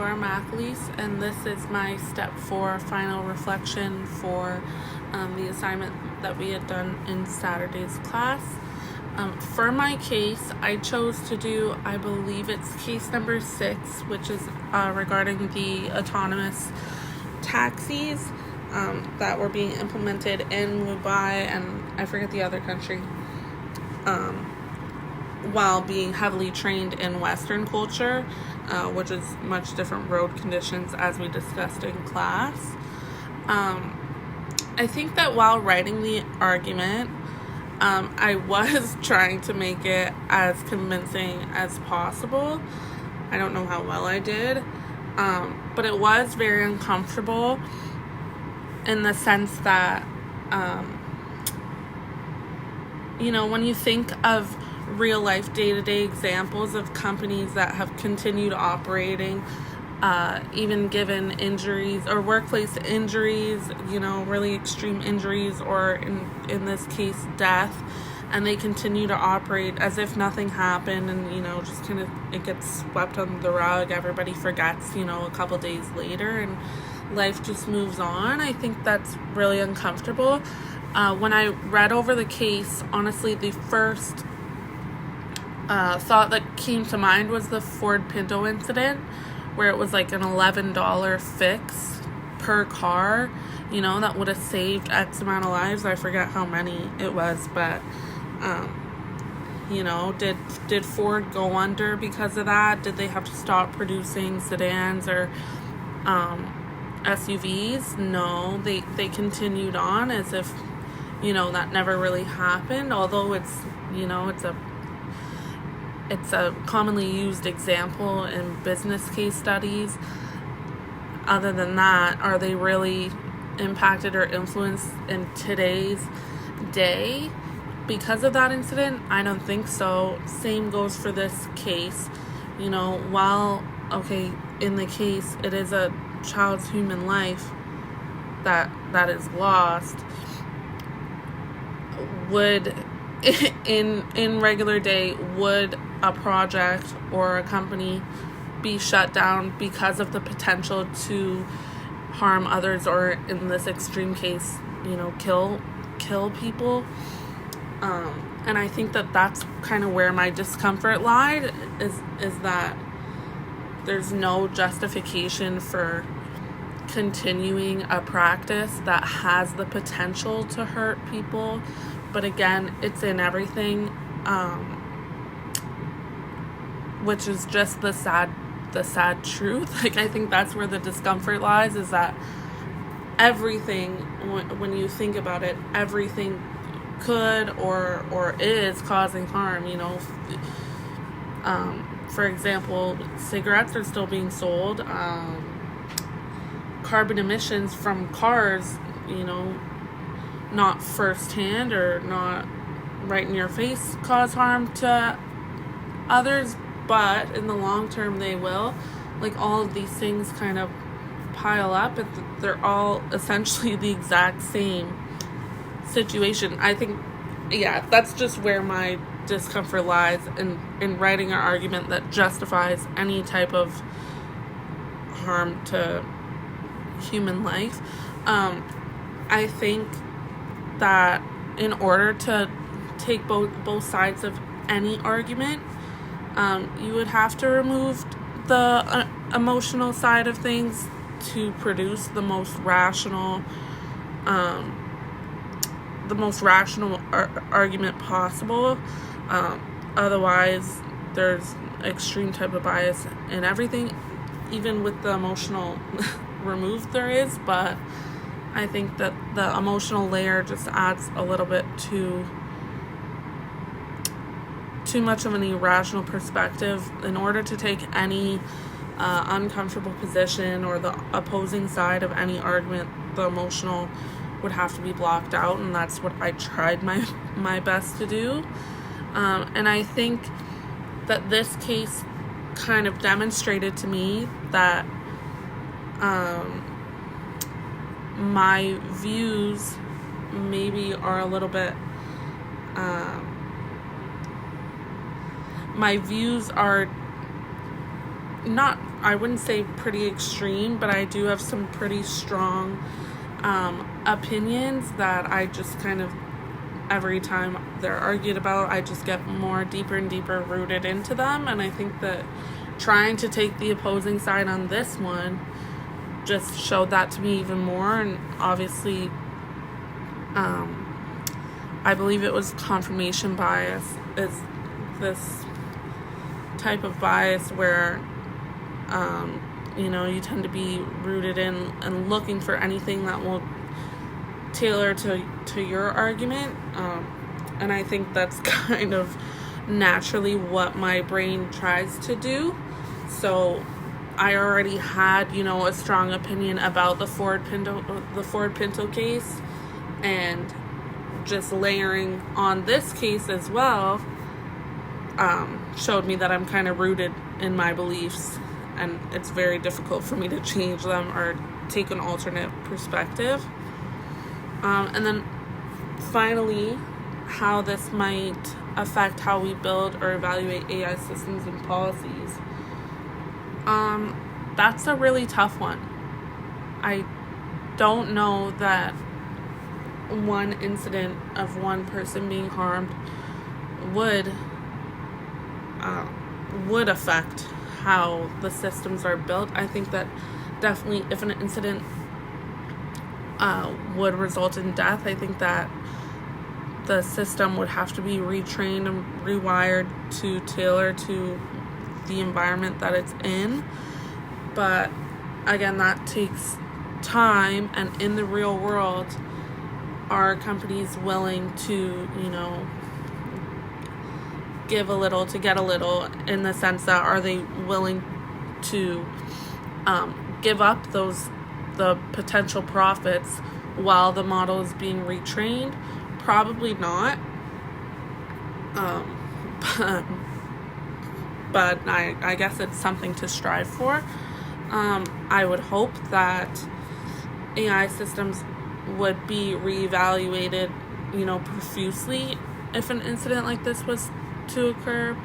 Laura McAleese, and this is my step 4 final reflection for the assignment that we had done in Saturday's class. For my case, I chose to do, I believe it's case number 6, which is regarding the autonomous taxis that were being implemented in Mumbai and I forget the other country, while being heavily trained in Western culture, which is much different road conditions as we discussed in class. I think that while writing the argument, I was trying to make it as convincing as possible. I don't know how well I did, but it was very uncomfortable in the sense that, when you think of real life day-to-day examples of companies that have continued operating, even given injuries or workplace injuries, really extreme injuries, or in this case, death, and they continue to operate as if nothing happened, and, just kind of, it gets swept under the rug, everybody forgets, a couple days later, and life just moves on. I think that's really uncomfortable. When I read over the case, honestly, the first thought that came to mind was the Ford Pinto incident, where it was like an $11 fix per car, that would have saved X amount of lives. I forget how many it was, but, did Ford go under because of that? Did they have to stop producing sedans or SUVs? No, they continued on as if, that never really happened, although it's a commonly used example in business case studies. Other than that, are they really impacted or influenced in today's day because of that incident? I don't think so. Same goes for this case. While, in the case, it is a child's human life that is lost, would, in regular day, would a project or a company be shut down because of the potential to harm others, or in this extreme case, kill people? And I think that that's kind of where my discomfort lied, is that there's no justification for continuing a practice that has the potential to hurt people. But again, it's in everything, which is just the sad truth. I think that's where the discomfort lies, is that everything, when you think about it, everything could or is causing harm. For example, cigarettes are still being sold. Carbon emissions from cars, not firsthand or not right in your face cause harm to others, but in the long term they will. All of these things kind of pile up, and they're all essentially the exact same situation. I think, that's just where my discomfort lies, in writing an argument that justifies any type of harm to human life. I think that in order to take both sides of any argument, you would have to remove the emotional side of things to produce the most rational argument possible. Otherwise, there's extreme type of bias in everything, even with the emotional removed there is, but I think that the emotional layer just adds a little bit too much of an irrational perspective. In order to take any uncomfortable position or the opposing side of any argument, the emotional would have to be blocked out, and that's what I tried my best to do. And I think that this case kind of demonstrated to me that my views maybe are a little bit my views are not I wouldn't say pretty extreme, but I do have some pretty strong opinions that I just kind of, every time they're argued about, I just get more deeper and deeper rooted into them. And I think that trying to take the opposing side on this one just showed that to me even more. And obviously, I believe it was confirmation bias is this type of bias where you tend to be rooted in and looking for anything that will tailor to your argument, and I think that's kind of naturally what my brain tries to do. So I already had a strong opinion about the Ford Pinto case, and just layering on this case as well showed me that I'm kind of rooted in my beliefs, and it's very difficult for me to change them or take an alternate perspective. And then finally, how this might affect how we build or evaluate AI systems and policies. That's a really tough one. I don't know that one incident of one person being harmed would affect how the systems are built. I think that definitely if an incident would result in death, I think that the system would have to be retrained and rewired to tailor to the environment that it's in. But again, that takes time, and in the real world, are companies willing to, give a little to get a little, in the sense that are they willing to give up the potential profits while the model is being retrained? Probably not. But I guess it's something to strive for. I would hope that AI systems would be reevaluated, profusely if an incident like this was to occur.